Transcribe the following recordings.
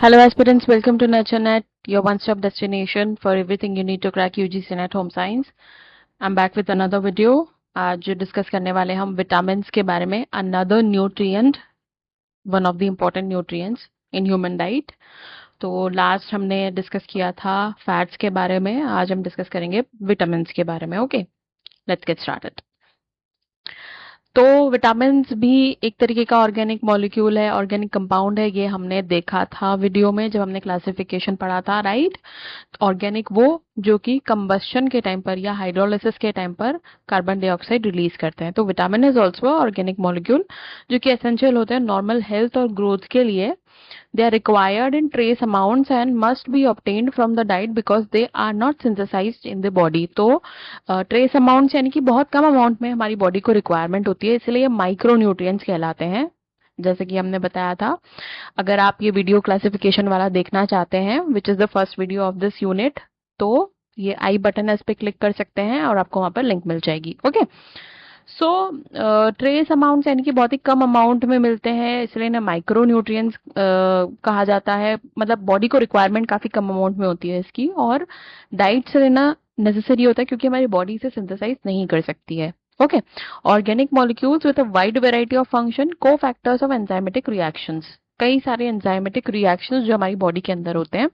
Hello aspirants, welcome to NurtureNet, your one-stop destination for everything you need to crack UGC Net Home Science. I'm back with another video. आज discuss करने वाले हम vitamins के बारे में. Another nutrient, one of the important nutrients in human diet. तो last हमने discuss किया था फैट्स के बारे में. आज हम डिस्कस करेंगे विटामिन्स के बारे में. Okay, let's get started. तो विटामिन्स भी एक तरीके का ऑर्गेनिक मॉलिक्यूल है, ऑर्गेनिक कंपाउंड है. ये हमने देखा था वीडियो में जब हमने क्लासिफिकेशन पढ़ा था, राइट. ऑर्गेनिक वो जो कि कंबस्शन के टाइम पर या हाइड्रोलिसिस के टाइम पर कार्बन डाइऑक्साइड रिलीज करते हैं. तो vitamin is also organic molecule जो कि एसेंशियल होते हैं नॉर्मल हेल्थ और ग्रोथ के लिए. They are required in trace amounts and must be obtained from the diet because they are not synthesized in the body. तो ट्रेस अमाउंट्स यानी कि बहुत कम अमाउंट में हमारी बॉडी को रिक्वायरमेंट होती है, इसलिए माइक्रो न्यूट्रिएंट्स कहलाते हैं. जैसे कि हमने बताया था, अगर आप ये वीडियो क्लासिफिकेशन वाला देखना चाहते हैं which is the first video of this unit, तो ये आई बटन है, इस पे क्लिक कर सकते हैं और आपको वहां पर लिंक मिल जाएगी. ओके, सो ट्रेस अमाउंट्स यानी कि बहुत ही कम अमाउंट में मिलते हैं, इसलिए इन्हें माइक्रो न्यूट्रिएंट्स कहा जाता है. मतलब बॉडी को रिक्वायरमेंट काफी कम अमाउंट में होती है इसकी, और डाइट से लेना नेसेसरी होता है क्योंकि हमारी बॉडी से सिंथेसाइज नहीं कर सकती है. Okay, organic molecules with a wide variety of function, को फैक्टर्स ऑफ एंजाइमेटिक रिएक्शंस. कई सारे एंजाइमेटिक रिएक्शंस जो हमारी बॉडी के अंदर होते हैं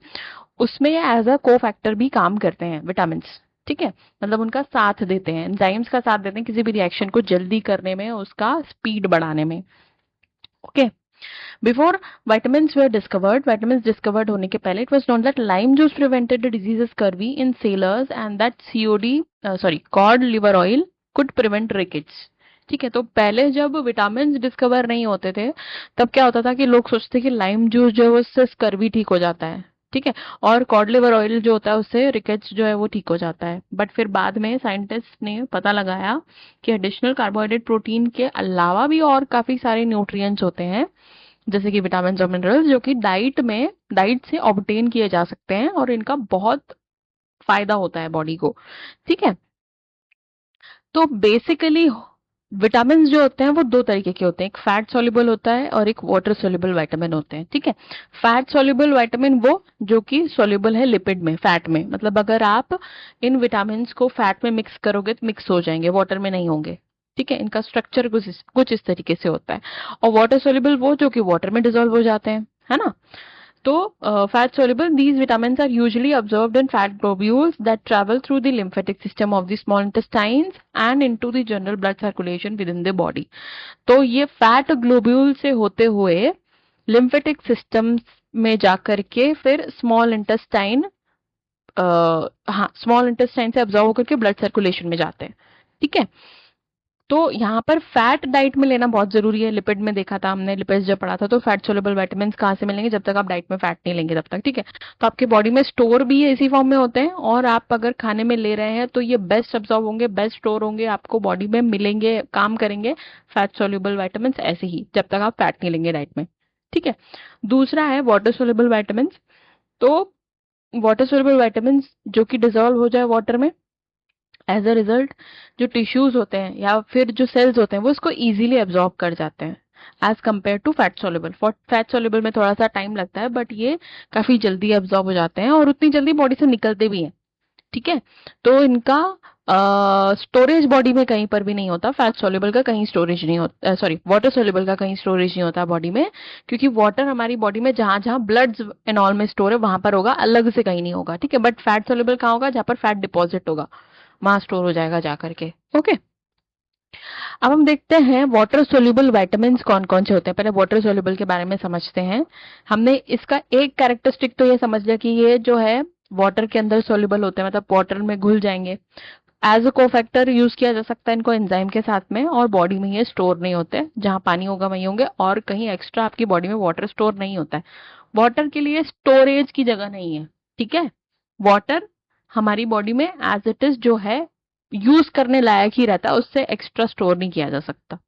उसमें ये एज अ को फैक्टर भी काम करते हैं विटामिन. ठीक है, मतलब उनका साथ देते हैं, एंजाइम्स का साथ देते हैं किसी भी रिएक्शन को जल्दी करने में, उसका स्पीड बढ़ाने में. Okay, before vitamins were discovered, vitamins discovered होने के पहले it was known that lime juice prevented the diseases scurvy in sailors and that cod liver oil could prevent rickets. ठीक है, तो पहले जब विटामिन डिस्कवर नहीं होते थे तब क्या होता था कि लोग सोचते कि लाइम जूस जो है उससे स्कर्वी ठीक हो जाता है. ठीक है, और कॉड लिवर ऑयल जो होता है उससे रिकेट्स जो है वो ठीक हो जाता है. बट फिर बाद में साइंटिस्ट ने पता लगाया कि एडिशनल कार्बोहाइड्रेट प्रोटीन के अलावा भी और काफी सारे न्यूट्रिएंट्स होते हैं जैसे कि विटामिन और मिनरल्स जो कि डाइट से ऑब्टेन किए जा सकते हैं और इनका बहुत फायदा होता है बॉडी को. ठीक है, तो बेसिकली विटामिन जो होते हैं वो दो तरीके के होते हैं, एक फैट सॉल्युबल होता है और एक वाटर सॉल्युबल विटामिन होते हैं. ठीक है, फैट सॉल्युबल विटामिन वो जो कि सॉल्युबल है लिपिड में, फैट में. मतलब अगर आप इन विटामिन को फैट में मिक्स करोगे तो मिक्स हो जाएंगे, वाटर में नहीं होंगे. ठीक है, इनका स्ट्रक्चर कुछ इस तरीके से होता है. और वाटर सॉल्युबल वो जो कि वाटर में डिसॉल्व हो जाते हैं, है ना. तो fat soluble, these vitamins are usually absorbed in fat globules that travel through the lymphatic system of the small intestines and into the general blood circulation within the body. तो ये fat globule से होते हुए lymphatic system में जाकर के फिर small intestine small intestine से अब्जॉर्व होकर के ब्लड सर्कुलेशन में जाते हैं. ठीक है, तो यहाँ पर फैट डाइट में लेना बहुत जरूरी है. लिपिड में देखा था हमने, लिपिड्स जब पढ़ा था, तो फैट सोल्युबल विटामिन कहाँ से मिलेंगे जब तक आप डाइट में फैट नहीं लेंगे तब तक. ठीक है, तो आपके बॉडी में स्टोर भी इसी फॉर्म में होते हैं, और आप अगर खाने में ले रहे हैं तो ये बेस्ट अब्सॉर्ब होंगे, बेस्ट स्टोर होंगे, आपको बॉडी में मिलेंगे, काम करेंगे फैट सोल्युबल विटामिन ऐसे ही जब तक आप फैट नहीं लेंगे डाइट में. ठीक है, दूसरा है वाटर सोल्युबल विटामिन. तो वाटर सोल्युबल विटामिन जो कि डिजोल्व हो जाए वाटर में, एज अ रिजल्ट जो टिश्यूज होते हैं या फिर जो सेल्स होते हैं वो इसको इजीली एब्जॉर्ब कर जाते हैं as compare to fat soluble. Fat soluble में थोड़ा सा टाइम लगता है, बट ये काफी जल्दी एब्जॉर्ब हो जाते हैं और उतनी जल्दी बॉडी से निकलते भी हैं. ठीक है, तो इनका स्टोरेज बॉडी में कहीं पर भी नहीं होता. फैट सोल्युबल का कहीं स्टोरेज नहीं होता, वाटर सोल्युबल का कहीं स्टोरेज नहीं होता बॉडी में, क्योंकि वाटर हमारी बॉडी में जहां जहां ब्लड एंड ऑल में स्टोर है वहां पर होगा, अलग से कहीं नहीं होगा. ठीक है, बट फैट सोल्युबल कहाँ होगा, जहां पर फैट डिपॉजिट होगा वहां स्टोर हो जाएगा जा करके. ओके, अब हम देखते हैं वाटर सोल्यूबल विटामिन कौन कौन से होते हैं. पहले वाटर सोल्यूबल के बारे में समझते हैं. हमने इसका एक कैरेक्टरिस्टिक तो ये समझ लिया कि ये जो है वाटर के अंदर सोल्यूबल होते हैं, मतलब वाटर में घुल जाएंगे. एज अ कोफैक्टर यूज किया जा सकता है इनको एंजाइम के साथ में, और बॉडी में ये स्टोर नहीं होते, जहां पानी होगा वहीं होंगे, और कहीं एक्स्ट्रा आपकी बॉडी में वाटर स्टोर नहीं होता है. वाटर के लिए स्टोरेज की जगह नहीं है. ठीक है, वाटर हमारी बॉडी में एज इट इज जो है यूज करने लायक ही रहता है, उससे एक्स्ट्रा स्टोर नहीं किया जा सकता.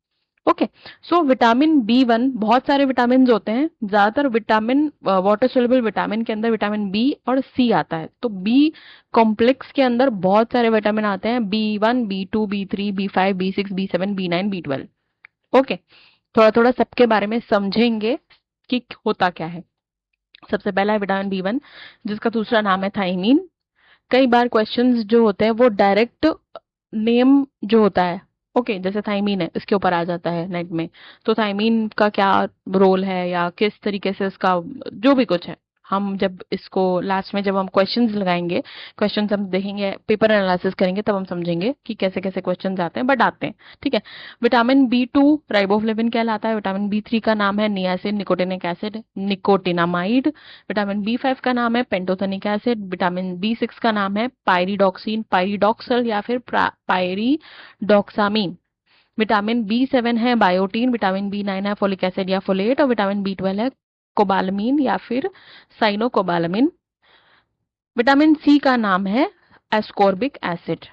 ओके, सो विटामिन बी 1, बहुत सारे विटामिन होते हैं, ज्यादातर विटामिन वाटर सोल्युबल विटामिन के अंदर विटामिन बी और सी आता है. तो बी कॉम्प्लेक्स के अंदर बहुत सारे विटामिन आते हैं, B1 B2 B3 B5 B6 B7 B9 B12. Okay, थोड़ा थोड़ा सबके बारे में समझेंगे कि होता क्या है. सबसे पहला है विटामिन बी 1, जिसका दूसरा नाम है थाइमीन। कई बार क्वेश्चंस जो होते हैं वो डायरेक्ट नेम जो होता है, ओके, जैसे थाइमीन है इसके ऊपर आ जाता है नेट में, तो थाइमीन का क्या रोल है या किस तरीके से इसका जो भी कुछ है, हम जब इसको लास्ट में जब हम क्वेश्चंस लगाएंगे, क्वेश्चंस हम देखेंगे, पेपर एनालिसिस करेंगे, तब हम समझेंगे कि कैसे कैसे क्वेश्चंस आते हैं, बट आते हैं। ठीक है। विटामिन बी 2 राइबोफ्लेविन कहलाता है। विटामिन बी 3 का नाम है niacin nicotinic acid nicotinamide. Vitamin B 5 का नाम है पेंटोथेनिक एसिड। विटामिन बी 6 का नाम है पायरिडॉक्सिन, पायरिडॉक्सल या फिर पायरिडॉक्सामीन। विटामिन बी 7 है बायोटीन। विटामिन बी 9 है फोलिक एसिड या फोलेट। और विटामिन बी 12 है कोबालमीन या फिर साइनोकोबालामिन। विटामिन सी का नाम है एस्कॉर्बिक एसिड।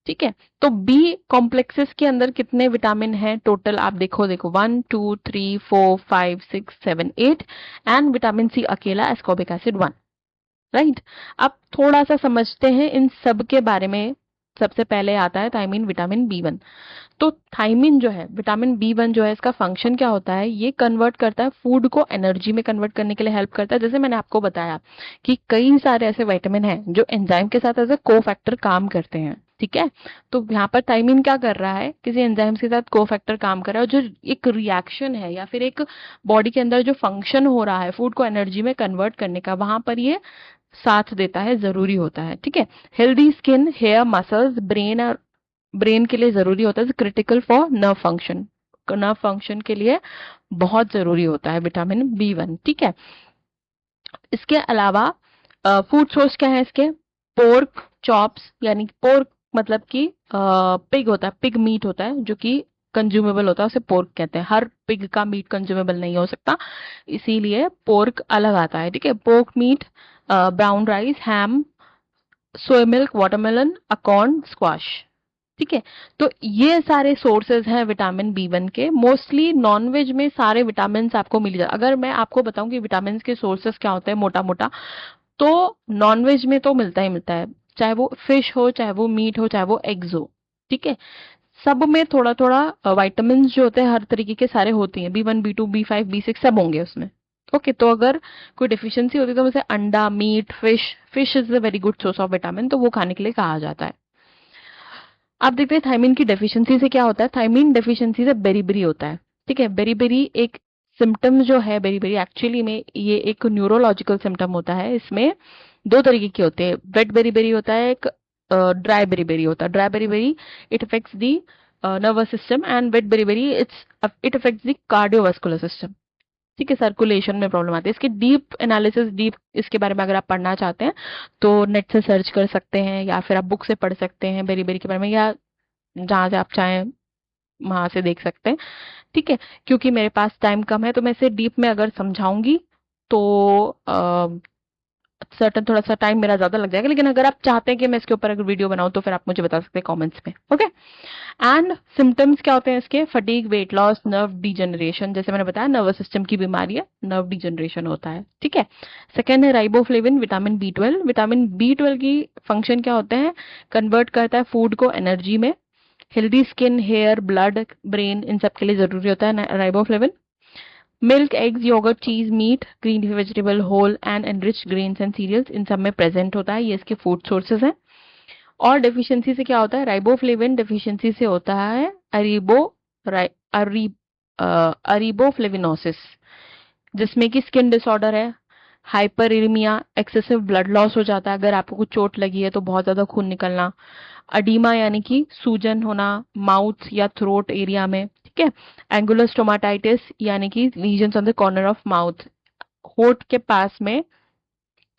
ठीक है। तो बी कॉम्प्लेक्सेस के अंदर कितने विटामिन हैं टोटल, आप देखो 1 2 3 4 5 6 7 8, एंड विटामिन सी अकेला एस्कॉर्बिक एसिड 1। राइट। अब थोड़ा सा समझते हैं इन सब के बारे में। सबसे पहले आता है थायमीन विटामिन बी 1। तो थायमीन जो है विटामिन बी 1 जो है, इसका फंक्शन क्या होता है, ये कन्वर्ट करता है फूड को एनर्जी में कन्वर्ट करने के लिए हेल्प करता है। जैसे मैंने आपको बताया कि कई सारे ऐसे विटामिन हैं जो एंजाइम के साथ एज ए कोफैक्टर काम करते हैं। ठीक है। तो यहाँ पर थायमीन क्या कर रहा है, किसी एंजाइम के साथ कोफैक्टर काम कर रहा है, और जो एक रिएक्शन है या फिर एक बॉडी के अंदर जो फंक्शन हो रहा है फूड को एनर्जी में कन्वर्ट करने का, वहां पर ये साथ देता है, जरूरी होता है। ठीक है। Healthy skin, hair, muscles, brain और ब्रेन के लिए जरूरी होता है, critical for nerve function, nerve function के लिए बहुत जरूरी होता है विटामिन बी 1। ठीक है। इसके अलावा फूड सोर्स क्या है इसके, पोर्क चॉप्स, यानी पोर्क मतलब कि पिग होता है, पिग मीट होता है जो कि कंज्यूमेबल होता है, उसे पोर्क कहते हैं। हर पिग का मीट कंज्यूमेबल नहीं हो सकता, इसीलिए पोर्क अलग आता है। ठीक है। Pork meat, brown rice, ham, soya milk, watermelon, acorn, squash. ठीक है। तो ये सारे सोर्सेज हैं विटामिन बी 1 के। मोस्टली नॉनवेज में सारे विटामिन आपको मिल जाए। अगर मैं आपको बताऊं कि विटामिन के सोर्सेज क्या होते हैं मोटा मोटा, तो नॉनवेज में तो मिलता ही मिलता है, चाहे वो फिश हो, चाहे वो मीट हो, चाहे वो एग्स हो। ठीक है। सब में थोड़ा थोड़ा विटामिन जो होते हैं हर तरीके के सारे होती हैं, बी 1 बी 2 बी 5 बी 6 सब होंगे उसमें। ओके। तो अगर कोई डिफिशियंसी होती है तो वैसे अंडा, meat, fish, fish is a very good source of vitamin, तो वो खाने के लिए कहा जाता है। आप देखते हैं थायमीन की डेफिशिएंसी से क्या होता है, थायमीन डेफिशिएंसी से बेरीबेरी होता है। ठीक है। बेरीबेरी एक सिम्टम जो है, बेरीबेरी एक्चुअली में ये एक न्यूरोलॉजिकल सिम्टम होता है। इसमें दो तरीके के होते हैं, वेट बेरीबेरी होता है, एक ड्राई बेरीबेरी होता है। Dry beriberi it affects the nervous system, and wet beriberi it affects the cardiovascular system. ठीक है। सर्कुलेशन में प्रॉब्लम आती है। इसके डीप एनालिसिस, डीप इसके बारे में अगर आप पढ़ना चाहते हैं तो नेट से सर्च कर सकते हैं, या फिर आप बुक से पढ़ सकते हैं बेरी बेरी के बारे में, या जहां से आप चाहें वहां से देख सकते हैं। ठीक है। क्योंकि मेरे पास टाइम कम है तो मैं इसे डीप में अगर समझाऊंगी तो सर्टन थोड़ा सा टाइम मेरा ज्यादा लग जाएगा, लेकिन अगर आप चाहते हैं कि मैं इसके ऊपर अगर वीडियो बनाऊं तो फिर आप मुझे बता सकते हैं कमेंट्स में। ओके। एंड सिम्टम्स क्या होते हैं इसके, fatigue, weight loss, nerve degeneration, जैसे मैंने बताया नर्वस सिस्टम की बीमारी है, नर्व डिजनरेशन होता है। ठीक है। सेकेंड है riboflavin vitamin B 12। Vitamin B 12 की फंक्शन क्या होते हैं, कन्वर्ट करता है फूड को एनर्जी में। Healthy skin, hair, blood, brain, इन सब के लिए जरूरी होता है riboflavin. Milk, eggs, yoghurt, cheese, meat, green vegetable, whole and enriched grains and cereals, इन सब में प्रेजेंट होता है, ये इसके फूड सोर्सेज हैं। और डेफिशिएंसी से क्या होता है, राइबोफ्लेविन डेफिशिएंसी से होता है अरीबोफ्लेविनोसिस, जिसमें कि स्किन डिसऑर्डर है, हाइपरइरिमिया, एक्सेसिव ब्लड लॉस हो जाता है, अगर आपको कुछ चोट लगी है तो बहुत ज्यादा खून निकलना, अडीमा यानी कि सूजन होना माउथ या थ्रोट एरिया में। ठीक है। एंगुलर स्टोमाटाइटिस यानी कि lesions on the corner of mouth, होठ के पास में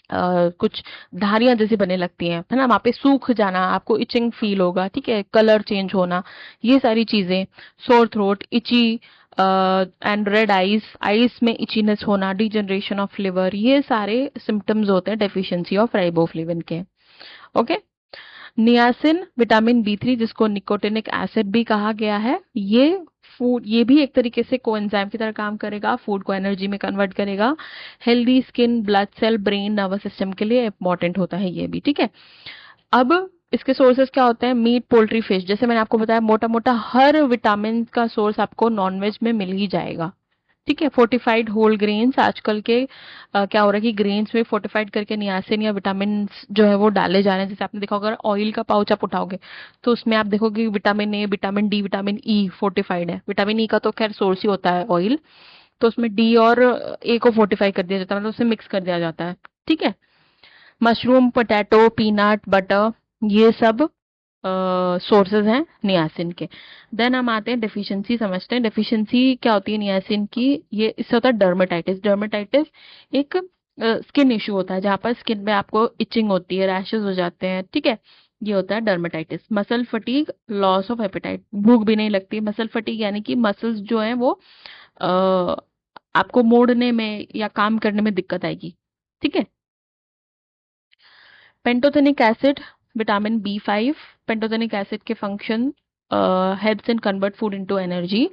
कुछ धारियां जैसी बनने लगती हैं, है ना, वहां पे सूख जाना, आपको इचिंग फील होगा। ठीक है। कलर चेंज होना, ये सारी चीजें, sore throat, itchy and red eyes, eyes में इचीनेस होना, डिजनरेशन ऑफ लिवर, ये सारे सिम्टम्स होते हैं डेफिशिएंसी ऑफ राइबोफ्लेविन के। ओके। नियासिन विटामिन बी 3, जिसको निकोटिनिक एसिड भी कहा गया है, ये भी एक तरीके से कोएंजाइम की तरह काम करेगा, फूड को एनर्जी में कन्वर्ट करेगा। Healthy skin, blood cell, brain, nervous system के लिए इंपॉर्टेंट होता है ये भी। ठीक है। अब इसके सोर्सेज क्या होते हैं, मीट, पोल्ट्री, फिश, जैसे मैंने आपको बताया मोटा मोटा हर विटामिन का सोर्स आपको नॉनवेज में मिल ही जाएगा। ठीक है। फोर्टिफाइड होल ग्रेन्स, आजकल के क्या हो रहा है कि ग्रेन्स में फोर्टिफाइड करके नियासिन या विटामिन जो है वो डाले जा रहे हैं। जैसे आपने देखा होगा ऑयल का पाउच आप उठाओगे तो उसमें आप देखोगे vitamin A, vitamin D, vitamin E fortified है। विटामिन ई का तो खैर सोर्स ही होता है ऑयल, तो उसमें डी और ए को फोर्टिफाई कर दिया जाता है, मतलब उससे मिक्स कर दिया जाता है। ठीक है। मशरूम, पोटैटो, पीनट बटर, ये सब सोर्सेज हैं नियासिन के। देन हम आते हैं डेफिशिएंसी समझते हैं। डेफिशिएंसी क्या होती है नियासिन की? ये इससे होता है डर्मेटाइटिस। डर्मेटाइटिस एक स्किन इशू होता है जहाँ पर स्किन में आपको इचिंग होती है, रैशेस हो जाते हैं। ठीक है, ये होता है dermatitis. Muscle fatigue, loss of appetite, भूख भी नहीं लगती। मसल फटीग यानी कि मसल्स जो हैं वो अ, आपको मोड़ने में या काम करने में दिक्कत आएगी। ठीक है। Pantothenic acid, vitamin B 5। Pantothenic acid के function helps in convert food into energy,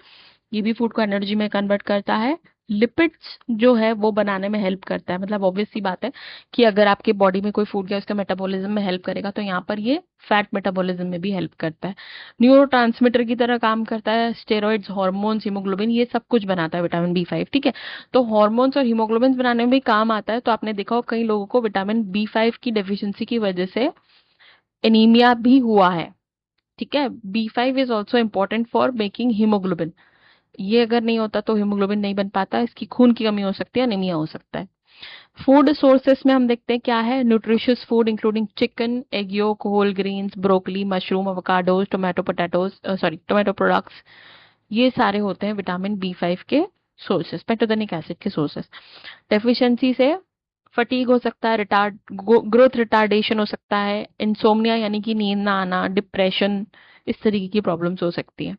ये भी फूड को एनर्जी में कन्वर्ट करता है। लिपिड्स जो है वो बनाने में हेल्प करता है, मतलब ऑब्वियस सी बात है कि अगर आपके बॉडी में कोई फूड गया उसका मेटाबॉलिज्म में हेल्प करेगा, तो यहाँ पर ये फैट मेटाबॉलिज्म में भी हेल्प करता है। न्यूरो की तरह काम करता है। स्टेरॉइड्स, हार्मोन्स, हीमोग्लोबिन, ये सब कुछ बनाता है विटामिन बी 5। ठीक है, तो हार्मोन्स और हीमोग्लोबिन बनाने में भी काम आता है। तो आपने देखा हो कई लोगों को विटामिन बी 5 की डेफिशिएंसी की वजह से एनीमिया भी हुआ है। ठीक है, B 5 is also important for making haemoglobin. ये अगर नहीं होता तो हीमोग्लोबिन नहीं बन पाता, इसकी खून की कमी हो सकती है, अनीमिया हो सकता है। फूड सोर्सेस में हम देखते हैं क्या है। Nutritious food including chicken, egg yolk, whole grains, broccoli, mushroom, avocados, tomato, potatoes, sorry tomato products, ये सारे होते हैं विटामिन बी 5 के सोर्सेस, पेंटोथेनिक एसिड के सोर्सेस। डेफिशिएंसी से फटीग हो सकता है, रिटार्ड ग्रोथ रिटार्डेशन हो सकता है, इंसोम्निया यानी कि नींद ना आना, डिप्रेशन, इस तरीके की प्रॉब्लम्स हो सकती है।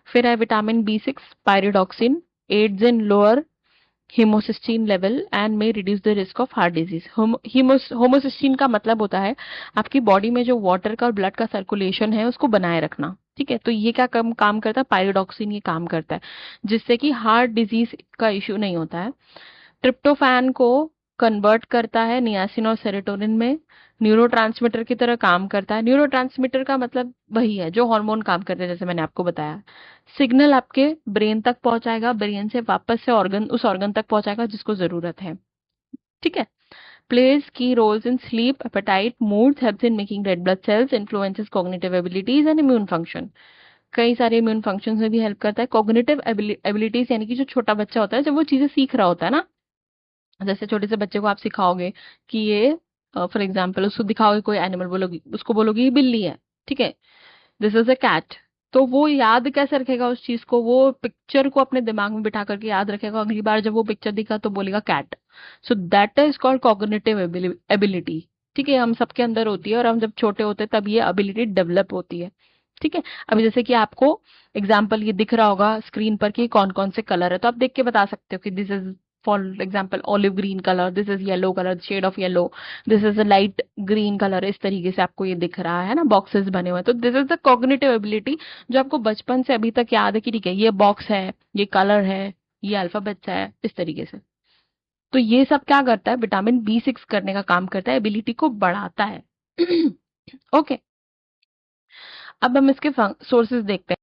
फिर है vitamin B 6, pyridoxine, aids in lower homocysteine level and may reduce the risk of heart disease. Homocysteine का मतलब होता है आपकी बॉडी में जो वाटर का और ब्लड का सर्कुलेशन है उसको बनाए रखना। ठीक है, तो ये क्या काम करता है? पायरिडॉक्सिन ये काम करता है, जिससे कि हार्ट डिजीज का इश्यू नहीं होता है। ट्रिप्टोफैन को कन्वर्ट करता है नियासिन और सेरोटोनिन में, न्यूरोट्रांसमीटर की तरह काम करता है। न्यूरोट्रांसमीटर का मतलब वही है जो हार्मोन काम करते हैं, जैसे मैंने आपको बताया। सिग्नल आपके ब्रेन तक पहुंचाएगा, ब्रेन से वापस से ऑर्गन, उस ऑर्गन तक पहुंचाएगा जिसको जरूरत है। ठीक है। Plays key roles in sleep, appetite, mood, helps in making red blood cells, influences cognitive abilities and immune function. कई सारे इम्यून फंक्शन में भी हेल्प करता है। कॉग्निटिव एबिलिटीज यानी कि जो छोटा बच्चा होता है जब वो चीजें सीख रहा होता है ना, जैसे छोटे से बच्चे को आप सिखाओगे कि ये, फॉर एग्जाम्पल उसको दिखाओगे कोई एनिमल, बोलोगी उसको, बोलोगी ये बिल्ली है। ठीक है, दिस इज अ कैट, तो वो याद कैसे रखेगा उस चीज को? वो पिक्चर को अपने दिमाग में बिठा करके याद रखेगा, अगली बार जब वो पिक्चर दिखा तो बोलेगा cat. So that is called cognitive ability. ठीक है, हम सबके अंदर होती है और हम जब छोटे होते हैं तब ये एबिलिटी डेवलप होती है। ठीक है, अभी जैसे कि आपको एग्जाम्पल ये दिख रहा होगा स्क्रीन पर कि कौन कौन से कलर है, तो आप देख के बता सकते हो कि this is for example olive green colour, this is yellow colour, shade of yellow, this is a light green colour. इस तरीके से आपको ये दिख रहा है ना, बॉक्सेस बने हुए हैं। तो this is the cognitive ability जो आपको बचपन से अभी तक याद है कि ठीक है ये बॉक्स है, ये कलर है, ये अल्फाबेट्स है, इस तरीके से। तो ये सब क्या करता है? विटामिन बी 6 करने का काम करता है, एबिलिटी को बढ़ाता है। ओके, अब हम इसके सोर्सेज देखते हैं।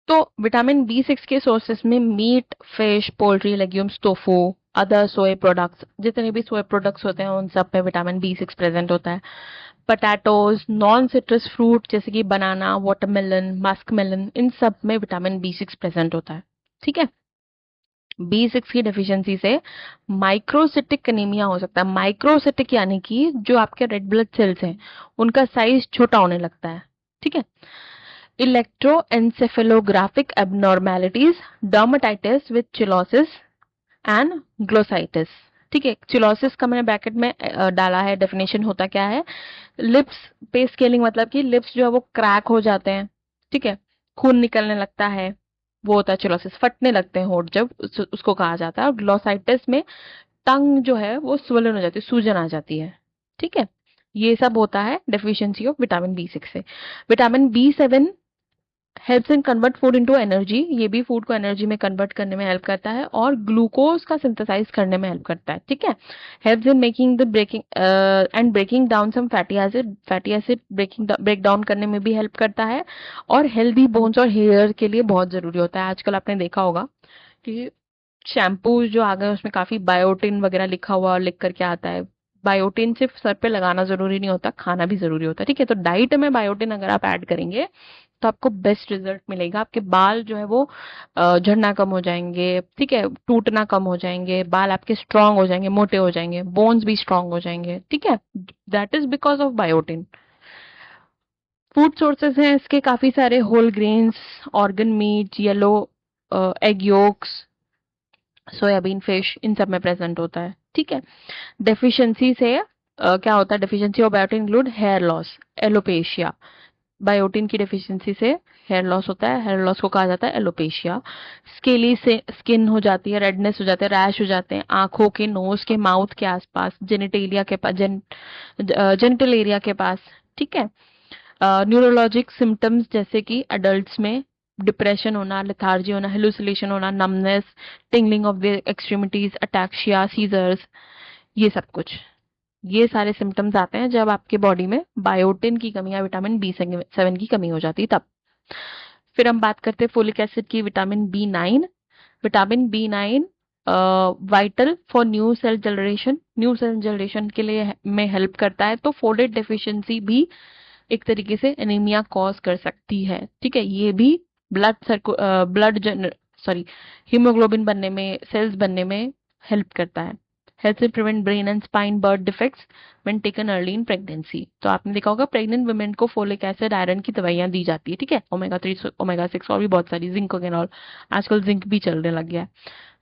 तो विटामिन बी 6 के सोर्सेस में meat, fish, poultry, legumes, tofu, other soy products, जितने भी सोए प्रोडक्ट्स होते हैं उन सब में विटामिन बी 6 प्रेजेंट होता है। पटैटोज, नॉन सिट्रस फ्रूट जैसे कि बनाना, वाटरमेलन, मस्क मेलन, इन सब में विटामिन बी 6 प्रेजेंट होता है। ठीक है, बी 6 की डेफिशिएंसी से माइक्रोसिटिक एनीमिया हो सकता है। माइक्रोसिटिक यानी कि जो आपके रेड ब्लड सेल्स हैं उनका साइज छोटा होने लगता है। ठीक है, electroencephalographic abnormalities, dermatitis with cheilosis and glossitis. ठीक है, चिलोसिस का मैंने ब्रैकेट में डाला है, डेफिनेशन होता क्या है? लिप्स पे स्केलिंग, मतलब कि लिप्स जो है वो क्रैक हो जाते हैं। ठीक है, खून निकलने लगता है, वो होता है चिलोसिस। फटने लगते हैं होठ जब उसको कहा जाता है। और ग्लोसाइटिस में टंग जो है वो स्वलन हो जाती है, सूजन आ जाती है। ठीक है, ये सब होता है डेफिशिएंसी ऑफ विटामिन बी 6 से। Vitamin B 7 helps in convert food into energy, ये भी फूड को एनर्जी में कन्वर्ट करने में हेल्प करता है, और ग्लूकोज का सिंथेसाइज करने में हेल्प करता है, ठीक है। Helps in making the breaking and breaking down some fatty acid break down करने में भी हेल्प करता है, और हेल्दी बोन्स और हेयर के लिए बहुत जरूरी होता है। आजकल आपने देखा होगा कि शैम्पू जो आ गए उसमें काफी बायोटिन वगैरह लिखा हुआ लिख करके आता है। बायोटिन सिर्फ सर पे लगाना जरूरी नहीं होता, खाना भी जरूरी होता है, ठीक है। तो डाइट में बायोटिन अगर आप ऐड करेंगे तो आपको बेस्ट रिजल्ट मिलेगा। आपके बाल जो है वो झड़ना कम हो जाएंगे, ठीक है, टूटना कम हो जाएंगे, बाल आपके स्ट्रांग हो जाएंगे, मोटे हो जाएंगे, बोन्स भी स्ट्रांग हो जाएंगे, ठीक है। That is because of biotin. Food sources हैं इसके काफी सारे, whole grains, organ meat, yellow egg yolks, soybean, fish, इन सब में प्रेजेंट होता है, ठीक है। डेफिशिएंसी से क्या होता है, deficiency of biotin include hair loss, alopecia. Biotin की डेफिशिएंसी से हेयर लॉस होता है, हेयर लॉस को कहा जाता है एलोपेशिया। स्केली से स्किन हो जाती है, रेडनेस हो जाते हैं, रैश हो जाते हैं आंखों के, नोज के, माउथ के आसपास, जेनिटेलिया के पास, जेनिटल एरिया के पास, ठीक है। न्यूरोलॉजिक सिम्टम्स जैसे कि अडल्ट्स में डिप्रेशन होना, लेथार्जी होना, हेलुसिनेशन होना, numbness, tingling of the extremities, ataxia, seizures, ये सब कुछ, ये सारे सिम्टम्स आते हैं जब आपके बॉडी में बायोटिन की कमी या विटामिन B7 की कमी हो जाती है तब। फिर हम बात करते हैं फोलिक एसिड की, vitamin B9। Vitamin B9 vital for new cell generation, new cell generation के लिए में हेल्प करता है। तो फोलेट डेफिशिएंसी भी एक तरीके से एनीमिया कॉज कर सकती है, ठीक है। ये भी ब्लड सर्कु ब्लड सॉरी हीमोग्लोबिन बनने में, सेल्स बनने में हेल्प करता है। Help to prevent brain and spine birth defects when taken early in pregnancy. तो आपने देखा होगा प्रेग्नेंट वुमेन को फोलिक एसिड, आयरन की दवाइयां दी जाती है, ठीक है। ओमेगा 3, ओमेगा 6 और भी बहुत सारी, जिंक वगैरह, आजकल जिंक भी चलने लग गया है।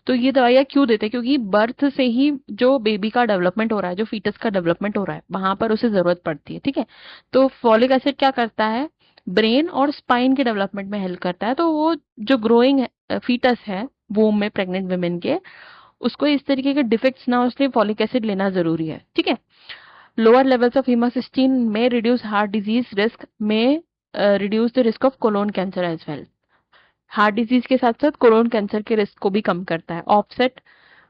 तो ये दवाइयाँ क्यों देते हैं, क्योंकि बर्थ से ही जो बेबी का डेवलपमेंट हो रहा है, जो फीटस का डेवलपमेंट हो रहा है, वहां पर उसे जरूरत पड़ती है, ठीक है। तो फॉलिक एसिड क्या करता है, ब्रेन और स्पाइन के डेवलपमेंट में हेल्प करता है। तो वो जो ग्रोइंग फीटस है वूम में प्रेग्नेंट वुमेन के, उसको इस तरीके के डिफेक्ट्स ना हो, इसलिए फॉलिक एसिड लेना जरूरी है, ठीक है। Lower levels of homocysteine may reduce heart disease risk, may reduce the risk of colon cancer as well. Heart disease के साथ साथ कोलोन कैंसर के रिस्क को भी कम करता है। Offset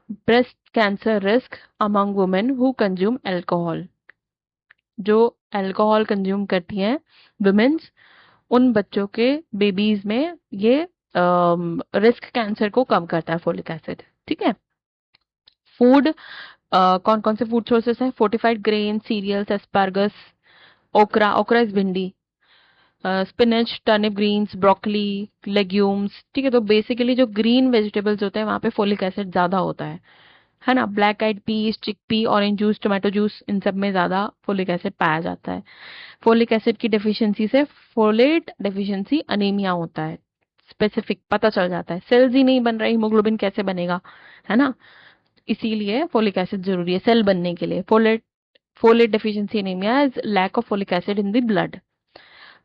breast cancer risk among women who consume alcohol, जो alcohol consume करती हैं वुमेन्स, उन बच्चों के, बेबीज में ये रिस्क कैंसर को कम करता है फोलिक एसिड, ठीक है। फूड, कौन कौन से फूड सोर्सेस हैं, fortified grain, cereals, asparagus, okra, okra is bhindi, spinach, turnip greens, broccoli, legumes, ठीक है। तो बेसिकली जो ग्रीन वेजिटेबल्स होते हैं वहां पे फोलिक एसिड ज्यादा होता है ना। Black eyed peas, chickpea, orange juice, tomato juice, इन सब में ज्यादा फोलिक एसिड पाया जाता है। फोलिक एसिड की डेफिशिएंसी से फोलेट डेफिशिएंसी अनीमिया होता है, स्पेसिफिक पता चल जाता है। सेल्स ही नहीं बन रही, हीमोग्लोबिन कैसे बनेगा, है ना। इसीलिए फोलिक एसिड जरूरी है सेल बनने के लिए। Folate deficiency anaemia is lack of folic acid in the blood.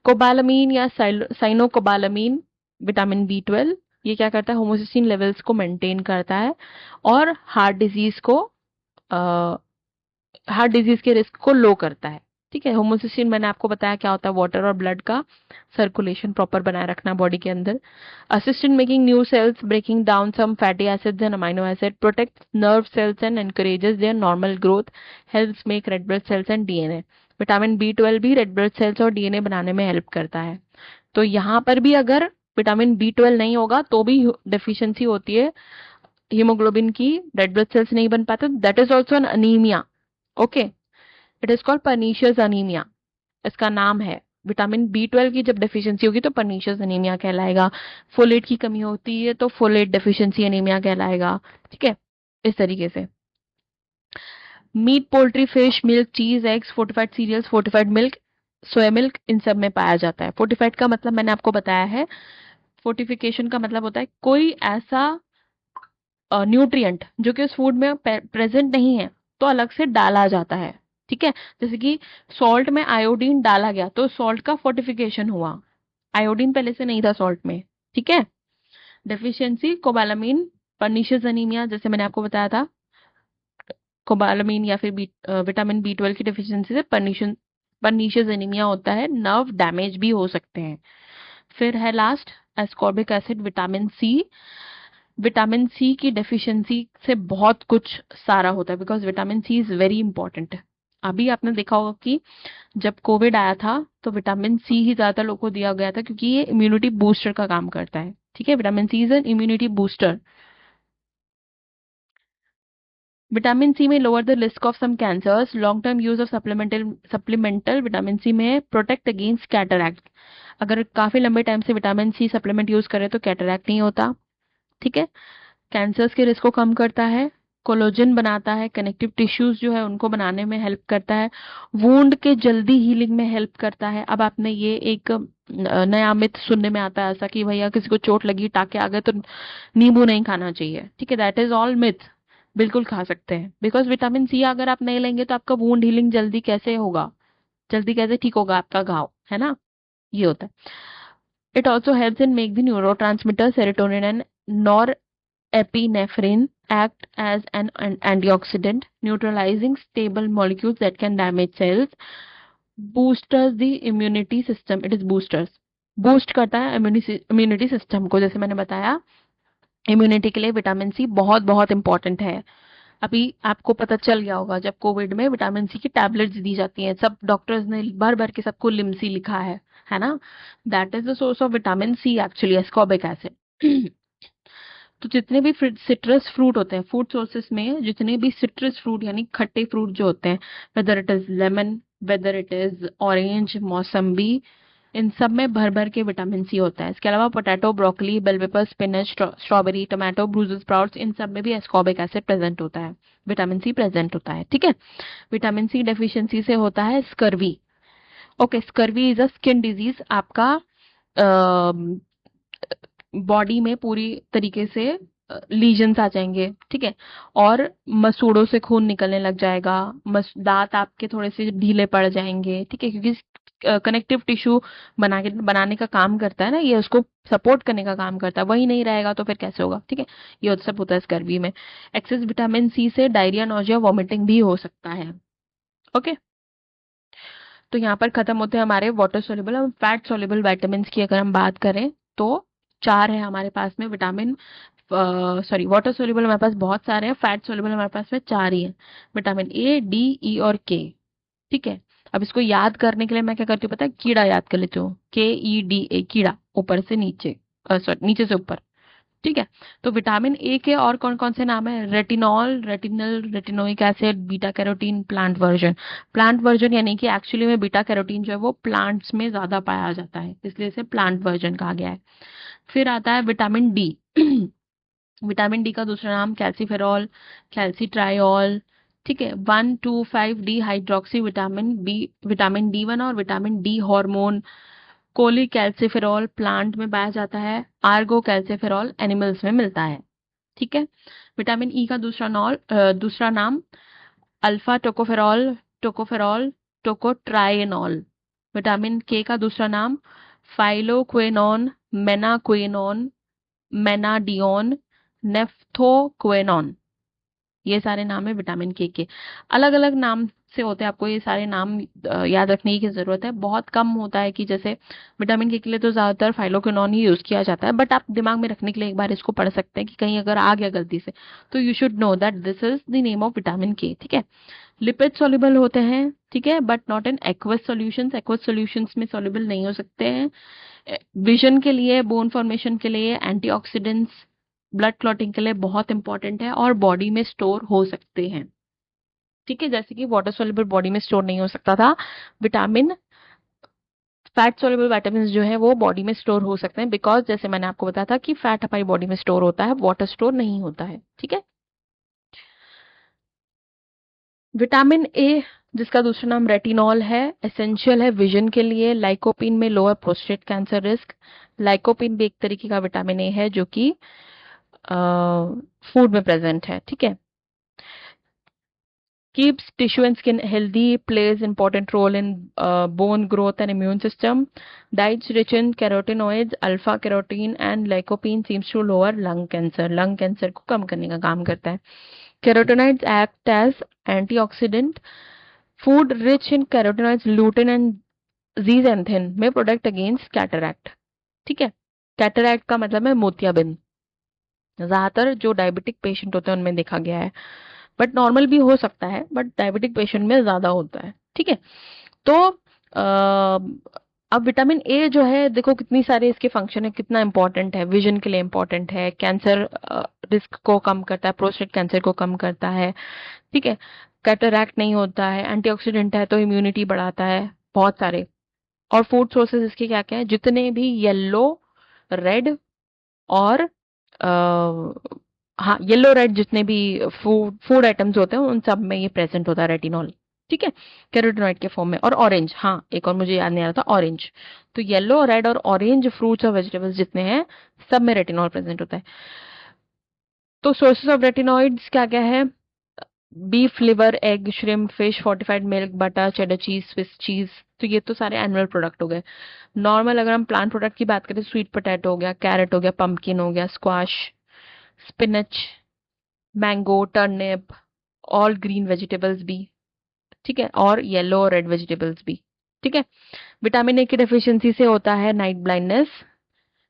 Cobalamin या साइनोकोबालामीन, विटामिन B12, ये क्या करता है, होमोसिस्टीन लेवल्स को मेंटेन करता है, और हार्ट डिजीज के रिस्क को लो करता है, ठीक है। होमोसिस्टीन मैंने आपको बताया क्या होता है, वाटर और ब्लड का सर्कुलेशन प्रॉपर बनाए रखना बॉडी के अंदर। Assist in making new cells, breaking down some fatty acids and amino acid, protect nerve cells and encourages their normal growth, helps make red blood cells and DNA. Vitamin B12 भी red blood cells और DNA बनाने में help करता है। तो यहाँ पर भी अगर विटामिन B12 नहीं होगा तो भी डेफिशिएंसी होती है हीमोग्लोबिन की, रेड ब्लड सेल्स नहीं बन पाते, that is also an anaemia, okay. It is called pernicious anaemia, इसका नाम है। विटामिन B12 की जब डेफिशिएंसी होगी तो पर्नीशियस अनीमिया कहलाएगा। फोलेट की कमी होती है तो फोलेट डेफिशिएंसी अनीमिया कहलाएगा, ठीक है। इस तरीके से meat, poultry, fish, milk, cheese, eggs, fortified cereals, fortified milk, soya milk, इन सब में पाया जाता है। फोर्टिफाइड का मतलब मैंने आपको बताया है, फोर्टिफिकेशन का मतलब होता है कोई ऐसा न्यूट्रिएंट जो कि उस फूड में प्रेजेंट नहीं है तो अलग से डाला जाता है, ठीक है। जैसे कि सॉल्ट में आयोडीन डाला गया तो सॉल्ट का फोर्टिफिकेशन हुआ, आयोडीन पहले से नहीं था सॉल्ट में, ठीक है। डेफिशिएंसी कोबालामीन, पर्नीशियस अनीमिया जैसे मैंने आपको बताया था, कोबालामीन या फिर विटामिन B12 की डेफिशिएंसी से पर्नीशियस एनीमिया होता है। नर्व डैमेज भी हो सकते हैं। फिर है last ascorbic acid, vitamin C. Vitamin C की डेफिशिएंसी से बहुत कुछ सारा होता है, because vitamin C is very important. अभी आपने देखा होगा कि जब कोविड आया था तो विटामिन सी ही ज्यादातर लोगों को दिया गया था, क्योंकि ये इम्यूनिटी बूस्टर का काम करता है। ठीक है, vitamin C is an immunity booster. Vitamin C may lower the risk of some cancers, long term use of supplemental vitamin C may protect against cataract. अगर काफी लंबे टाइम से विटामिन सी सप्लीमेंट यूज करें तो cataract नहीं होता। ठीक है, कैंसर्स के रिस्क को कम करता है, कोलोजन बनाता है, कनेक्टिव टिश्यूज जो है उनको बनाने में हेल्प करता है, वुंड के जल्दी हीलिंग में हेल्प करता है। अब आपने ये एक नया मिथ सुनने में आता है ऐसा कि भैया किसी को चोट लगी, टाके आ गए तो नींबू नहीं खाना चाहिए। ठीक है, दैट इज ऑल मिथ। बिल्कुल खा सकते हैं, बिकॉज विटामिन सी अगर आप नहीं लेंगे तो आपका वुंड हीलिंग जल्दी कैसे होगा, जल्दी कैसे ठीक होगा आपका घाव, है ना। ये होता है। It also helps in make the neuro transmitter serotonin and nor epinephrine act as an antioxidant, neutralizing stable molecules that can damage cells. Boosters the immunity system. It is boosters. Boost करता है immunity system को। जैसे मैंने बताया, immunity के लिए vitamin C बहुत बहुत इंपॉर्टेंट है। अभी आपको पता चल गया होगा, जब कोविड में विटामिन सी की टैबलेट्स दी जाती हैं, सब डॉक्टर्स ने भर भर के सबको लिमसी लिखा है ना। That is the source of vitamin C actually, ascorbic acid. तो जितने भी सिट्रस फ्रूट होते हैं, फूड सोर्सेस में जितने भी सिट्रस फ्रूट यानी खट्टे फ्रूट जो होते हैं, whether it is lemon, whether it is orange, मौसम्बी, इन सब में भर भर के विटामिन सी होता है। इसके अलावा potato, broccoli, bell pepper, spinach, strawberry, tomato, Brussels sprouts, इन सब में भी एस्कॉर्बिक एसिड प्रेजेंट होता है, विटामिन सी प्रेजेंट होता है। ठीक है, विटामिन सी डेफिशिएंसी से होता है scurvy. Okay, scurvy is a skin disease. आपका बॉडी में पूरी तरीके से लीजन्स आ जाएंगे। ठीक है, और मसूड़ों से खून निकलने लग जाएगा, दांत आपके थोड़े से ढीले पड़ जाएंगे। ठीक है, क्योंकि कनेक्टिव टिश्यू बनाने का काम करता है ना, ये उसको सपोर्ट करने का काम करता है, वही नहीं रहेगा तो फिर कैसे होगा। ठीक है, ये सब होता है स्कर्वी में। एक्सेस विटामिन सी से डायरिया, नोजिया, वॉमिटिंग भी हो सकता है। ओके, तो यहाँ पर खत्म होते हैं हमारे वाटर सोल्यूबल और फैट सोल्यूबल विटामिन की। अगर हम बात करें तो चार है हमारे पास में विटामिन, सॉरी वाटर सोल्यूबल हमारे पास बहुत सारे हैं, फैट सोल्यूबल हमारे पास में चार ही है, विटामिन ए, डी, ई और के। ठीक है, अब इसको याद करने के लिए मैं क्या करती हूँ पता है, कीड़ा याद कर लेती हूँ, KEDA, कीड़ा, ऊपर से नीचे, सॉरी नीचे से ऊपर। ठीक है, तो विटामिन ए के और कौन कौन से नाम है, retinol, retinal, retinoic acid, beta carotene, plant version. Plant version यानी कि एक्चुअली में बीटा कैरोटीन जो है वो प्लांट्स में ज्यादा पाया जाता है, इसलिए इसे प्लांट वर्जन कहा गया है। फिर आता है विटामिन डी। विटामिन डी का दूसरा नाम कैल्सीफेरॉल, कैल्सीट्रायोल। ठीक है, 1,2,5 D hydroxy vitamin B, vitamin D1 और vitamin D hormone. Cholecalciferol plant में पाया जाता है, आर्गो कैल्सीफेरॉल एनिमल्स में मिलता है। ठीक है, विटामिन ई का दूसरा नाम अल्फा टोकोफेरॉल, टोकोफेरॉल, टोकोट्राइनॉल। विटामिन के का दूसरा नाम फाइलोक्वेनॉन, मेनाक्वेनॉन, मेनाडियोन, नेफ्थोक्वेनॉन। ये सारे नाम है विटामिन के। अलग अलग नाम से होते हैं, आपको ये सारे नाम याद रखने की जरूरत है। बहुत कम होता है कि जैसे विटामिन के लिए तो ज्यादातर फाइलोक्विनोन ही यूज किया जाता है, बट आप दिमाग में रखने के लिए एक बार इसको पढ़ सकते हैं कि कहीं अगर आ गया गलती से तो you should know that this is the name of vitamin के। ठीक है, लिपिड सॉल्युबल होते हैं, ठीक है, but not in aqueous solutions, aqueous solutions में सॉल्युबल नहीं हो सकते हैं। विजन के लिए, बोन फॉर्मेशन के लिए, एंटीऑक्सीडेंट्स, ब्लड क्लॉटिंग के लिए बहुत इंपॉर्टेंट है, और बॉडी में स्टोर हो सकते हैं। ठीक है, जैसे कि वाटर सोल्यूबल बॉडी में स्टोर नहीं हो सकता था, विटामिन, फैट सोल्यूबल विटामिन जो है वो बॉडी में स्टोर हो सकते हैं, बिकॉज जैसे मैंने आपको बताया था कि फैट हमारी बॉडी में स्टोर होता है, वाटर स्टोर नहीं होता है। ठीक है, विटामिन ए जिसका दूसरा नाम रेटिनॉल है, एसेंशियल है विजन के लिए। लाइकोपिन में lower prostate cancer risk. Lycopene भी एक तरीके का विटामिन ए है जो कि फूड में प्रेजेंट है। ठीक है, keeps tissue and skin healthy, plays important role in bone growth and immune system. Diets rich in carotenoids, alpha carotene and lycopene seems to lower lung cancer. Lung cancer को कम करने का काम करता है. Carotenoids act as antioxidant. Food rich in carotenoids, lutein and zeaxanthin may protect against cataract. ठीक है। Cataract का मतलब है मोतियाबिंद। ज्यादातर जो डायबिटिक पेशेंट होते हैं उनमें देखा गया है, बट नॉर्मल भी हो सकता है, बट डायबिटिक पेशेंट में ज्यादा होता है। ठीक है। तो अब विटामिन ए जो है, देखो कितनी सारे इसके फंक्शन है, कितना इंपॉर्टेंट है, विजन के लिए इंपॉर्टेंट है, कैंसर रिस्क को कम करता है, प्रोस्टेट कैंसर को कम करता है। ठीक है। कैटरैक्ट नहीं होता है, एंटीऑक्सीडेंट है तो इम्यूनिटी बढ़ाता है, बहुत सारे। और फूड सोर्सेज इसके क्या क्या है, जितने भी येलो, रेड और हाँ, येलो रेड जितने भी फूड फूड आइटम्स होते हैं उन सब में ये प्रेजेंट होता है रेटिनॉल। ठीक है। कैरोटीनॉइड के फॉर्म में। और ऑरेंज, हाँ एक और मुझे याद नहीं आ रहा था, ऑरेंज। तो येलो, रेड और ऑरेंज फ्रूट्स और वेजिटेबल्स जितने हैं सब में रेटिनॉल प्रेजेंट होता है। तो सोर्सेज ऑफ रेटिनॉइड्स क्या क्या है, beef liver, egg, shrimp, fish, fortified milk, butter, cheddar चीज, स्विस चीज। तो ये तो सारे एनिमल प्रोडक्ट हो गए। नॉर्मल अगर हम प्लांट प्रोडक्ट की बात करें, स्वीट पोटैटो हो गया, कैरेट हो गया, पंपकिन हो गया, squash, spinach, mango, turnip, all green vegetables भी। ठीक है। और येलो और रेड वेजिटेबल्स भी। ठीक है। विटामिन ए की डेफिशिएंसी से होता है नाइट ब्लाइंडनेस।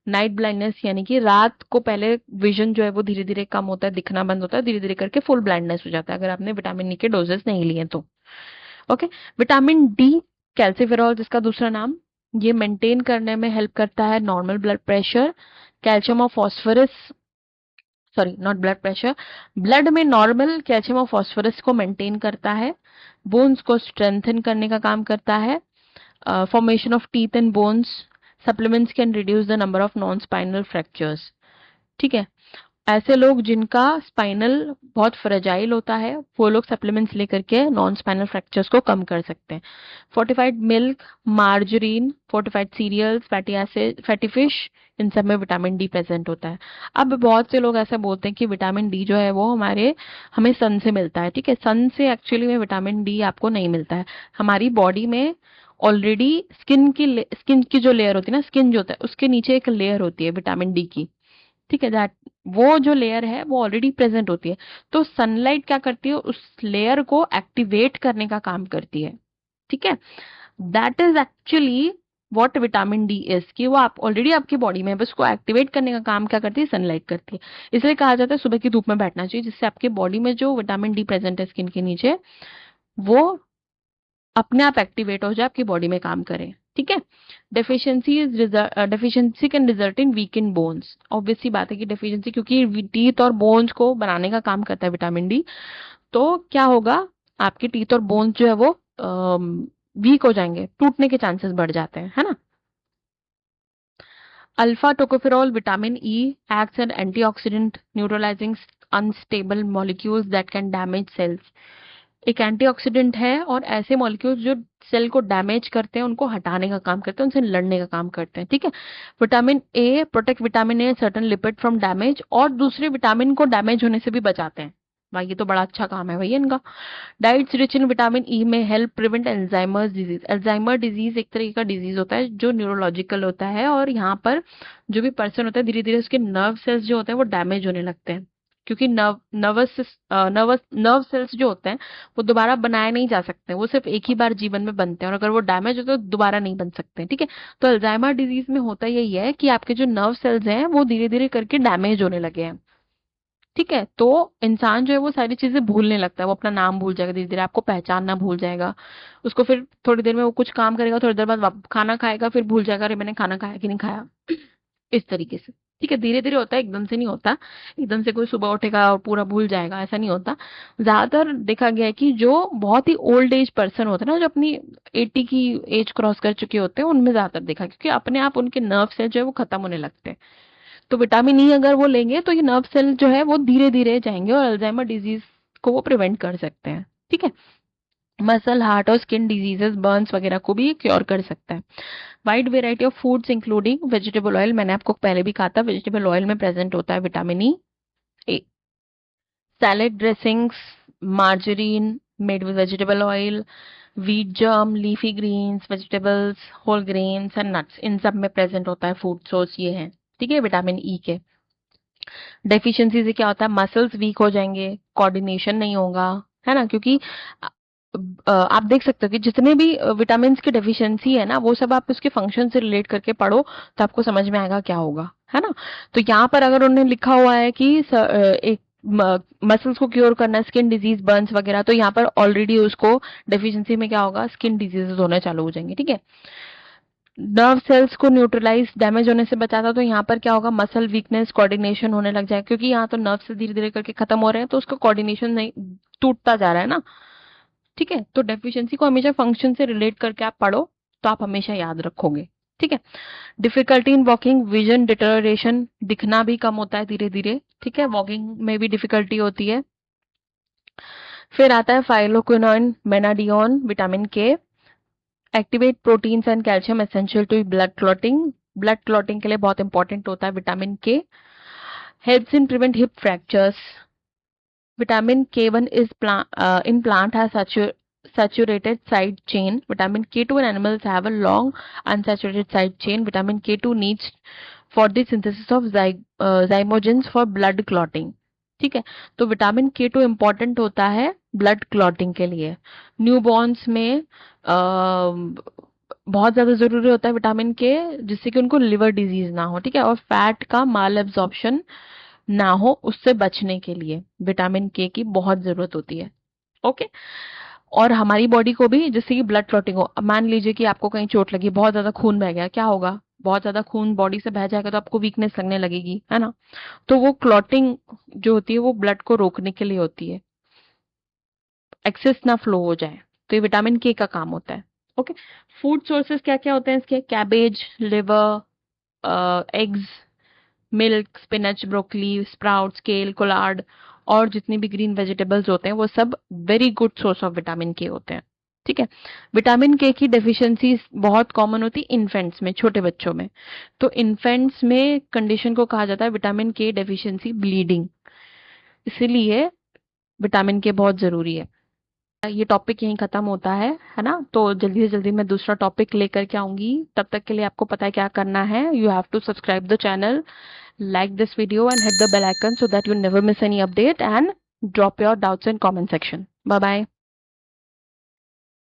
नाइट ब्लाइंडनेस यानी कि रात को पहले विजन जो है वो धीरे धीरे कम होता है, दिखना बंद होता है, धीरे धीरे करके फुल ब्लाइंडनेस हो जाता है अगर आपने विटामिन ई के डोजेस नहीं लिए तो। ओके। विटामिन डी, कैल्सिफेरॉल जिसका दूसरा नाम, ये मेंटेन करने में हेल्प करता है नॉर्मल ब्लड प्रेशर, कैल्शियम और phosphorus, sorry not blood pressure, blood में नॉर्मल कैल्शियम और फॉस्फोरस को मेंटेन करता है, बोन्स को स्ट्रेंथन करने का काम करता है, formation of teeth and bones, supplements can reduce the number of non spinal fractures. ठीक है। ऐसे लोग जिनका स्पाइनल बहुत फ्रेजाइल होता है वो लोग सप्लीमेंट्स लेकर के नॉन स्पाइनल फ्रैक्चर्स को कम कर सकते हैं। Fortified milk, margarine, fortified cereals, fatty acid, fatty fish, इन सब में विटामिन डी प्रेजेंट होता है। अब बहुत से लोग ऐसा बोलते हैं कि विटामिन डी जो है वो हमें सन से मिलता है। ठीक है। सन से एक्चुअली में विटामिन डी आपको नहीं मिलता है। हमारी बॉडी में ऑलरेडी स्किन की जो लेयर होती है ना, स्किन जो होता है उसके नीचे एक लेयर होती है विटामिन डी की। ठीक है। दैट, वो जो लेयर है वो ऑलरेडी प्रेजेंट होती है। तो सनलाइट क्या करती है, उस लेयर को एक्टिवेट करने का काम करती है। ठीक है। That is actually what vitamin D is, कि वो आप ऑलरेडी आपकी बॉडी में है, बस उसको एक्टिवेट करने का काम क्या करती है, सनलाइट करती है। इसलिए कहा जाता है सुबह की धूप में बैठना चाहिए, जिससे आपकी बॉडी में जो विटामिन डी प्रेजेंट है स्किन के नीचे, वो अपने आप एक्टिवेट हो जाए, आपकी बॉडी में काम करे। ठीक है। Deficiency can result in weak in bones. Obvious सी बात है कि डेफिशिएंसी, क्योंकि टीथ और बोन्स को बनाने का काम करता है विटामिन डी, तो क्या होगा, आपके टीथ और बोन्स जो है वो वीक हो जाएंगे, टूटने के चांसेस बढ़ जाते हैं, है ना। Alpha tocopherol vitamin E acts as antioxidant, neutralizing unstable molecules that can damage cells। एक एंटीऑक्सीडेंट है और ऐसे मॉलिक्यूल्स जो सेल को डैमेज करते हैं उनको हटाने का काम करते हैं, उनसे लड़ने का काम करते हैं। ठीक है। Vitamin A protect, vitamin a certain lipid from damage, और दूसरे विटामिन को डैमेज होने से भी बचाते हैं। भाई ये तो बड़ा अच्छा काम है भैया इनका। Diets rich in vitamin E may help prevent Alzheimer's disease. Alzheimer disease एक तरीके का डिजीज होता है जो न्यूरोलॉजिकल होता है, और यहाँ पर जो भी पर्सन होता है धीरे धीरे उसके नर्व सेल्स जो होते हैं वो डैमेज होने लगते हैं, क्योंकि नर्व सेल्स जो होते हैं वो दोबारा बनाए नहीं जा सकते, वो सिर्फ एक ही बार जीवन में बनते हैं, और अगर वो डैमेज होते हैं तो दोबारा नहीं बन सकते। ठीक है। तो अल्जाइमर डिजीज में होता यही है कि आपके जो नर्व सेल्स हैं वो धीरे धीरे करके डैमेज होने लगे हैं। ठीक है। तो इंसान जो है वो सारी चीजें भूलने लगता है, वो अपना नाम भूल जाएगा, धीरे धीरे आपको पहचानना भूल जाएगा। उसको फिर थोड़ी देर में वो कुछ काम करेगा, थोड़ी देर बाद खाना खाएगा, फिर भूल जाएगा अरे मैंने खाना खाया कि नहीं खाया, इस तरीके से। ठीक है। धीरे धीरे होता है, एकदम से नहीं होता। एकदम से कोई सुबह उठेगा और पूरा भूल जाएगा, ऐसा नहीं होता। ज्यादातर देखा गया है कि जो बहुत ही ओल्ड एज पर्सन होते हैं ना, जो अपनी 80 की एज क्रॉस कर चुके होते हैं, उनमें ज्यादातर देखा, क्योंकि अपने आप उनके नर्व सेल जो है वो खत्म होने लगते हैं। तो विटामिन ई अगर वो लेंगे तो ये नर्व सेल जो है वो धीरे धीरे जाएंगे और अल्जाइमर डिजीज को वो प्रिवेंट कर सकते हैं। ठीक है। मसल, हार्ट और स्किन डिजीजेस, बर्न्स वगैरह को भी क्योर कर सकता है। Wide variety of foods including vegetable oil, मैंने आपको पहले भी कहा था वेजिटेबल ऑयल में प्रेजेंट होता है vitamin E. Salad dressings, margarine made with vegetable oil, wheat germ, leafy greens, vegetables, whole grains and nuts, इन सब में प्रेजेंट होता है फूड सोर्स ये है। ठीक है। विटामिन ई के डेफिशिएंसी से क्या होता है, मसल्स वीक हो जाएंगे, कोऑर्डिनेशन नहीं होगा, है ना, क्योंकि आप देख सकते हो कि जितने भी विटामिन की डेफिशिएंसी है ना, वो सब आप उसके फंक्शन से रिलेट करके पढ़ो तो आपको समझ में आएगा क्या होगा, है ना। तो यहाँ पर अगर उन्होंने लिखा हुआ है कि एक मसल्स को क्योर करना, स्किन डिजीज, बर्न्स वगैरह, तो यहाँ पर ऑलरेडी उसको डेफिशिएंसी में क्या होगा, स्किन डिजीजेस होने चालू हो जाएंगे, ठीक है। नर्व सेल्स को न्यूट्रलाइज, डैमेज होने से बचाता, तो यहाँ पर क्या होगा, मसल वीकनेस, कोऑर्डिनेशन होने लग जाएगा, क्योंकि यहाँ तो नर्व से धीरे धीरे करके खत्म हो रहे हैं, तो उसका कोऑर्डिनेशन नहीं, टूटता जा रहा है ना, ठीक है। तो डेफिशिएंसी को हमेशा फंक्शन से रिलेट करके आप पढ़ो तो आप हमेशा याद रखोगे, ठीक है। Difficulty in walking, vision deterioration, दिखना भी कम होता है धीरे धीरे, ठीक है, वॉकिंग में भी डिफिकल्टी होती है। फिर आता है phylloquinone, menadione, vitamin K, activate proteins and calcium essential to blood clotting, blood clotting के लिए बहुत इंपॉर्टेंट होता है vitamin K. Helps in prevent hip fractures, vitamin K1 is in plant has saturated side chain. Vitamin K2 in animals have a long unsaturated side chain. Vitamin K2 needs for the synthesis of zymogens for blood clotting. ठीक है, तो vitamin K2 important होता है blood clotting के लिए। Newborn's में बहुत ज्यादा जरूरी होता है विटामिन के, जिससे कि उनको लिवर डिजीज ना हो, ठीक है, और फैट का माल एब्जॉर्प्शन ना हो, उससे बचने के लिए विटामिन के की बहुत जरूरत होती है। ओके, और हमारी बॉडी को भी, जिससे कि ब्लड क्लॉटिंग हो, अब मान लीजिए कि आपको कहीं चोट लगी, बहुत ज्यादा खून बह गया, क्या होगा, बहुत ज्यादा खून बॉडी से बह जाएगा तो आपको वीकनेस लगने लगेगी, है ना। तो वो क्लॉटिंग जो होती है वो ब्लड को रोकने के लिए होती है, एक्सेस ना फ्लो हो जाए, तो ये विटामिन के का काम होता है। ओके, फूड सोर्सेस क्या क्या होते हैं इसके, cabbage, liver, eggs, milk, spinach, broccoli, sprouts, केल, कोलार्ड, और जितनी भी ग्रीन वेजिटेबल्स होते हैं वो सब very good source of vitamin के होते हैं, ठीक है। विटामिन के की डेफिशिएंसी बहुत कॉमन होती है इन्फेंट्स में, छोटे बच्चों में। तो इन्फेंट्स में कंडीशन को कहा जाता है विटामिन के डेफिशिएंसी ब्लीडिंग, इसीलिए विटामिन के बहुत जरूरी है। ये टॉपिक यहीं खत्म होता है ना। तो जल्दी से जल्दी मैं दूसरा टॉपिक लेकर के आऊंगी, तब तक के लिए आपको पता है क्या करना है, you have to subscribe the channel, like this video and hit the bell icon so that you never miss any update, and drop your doubts in comment section. Bye bye.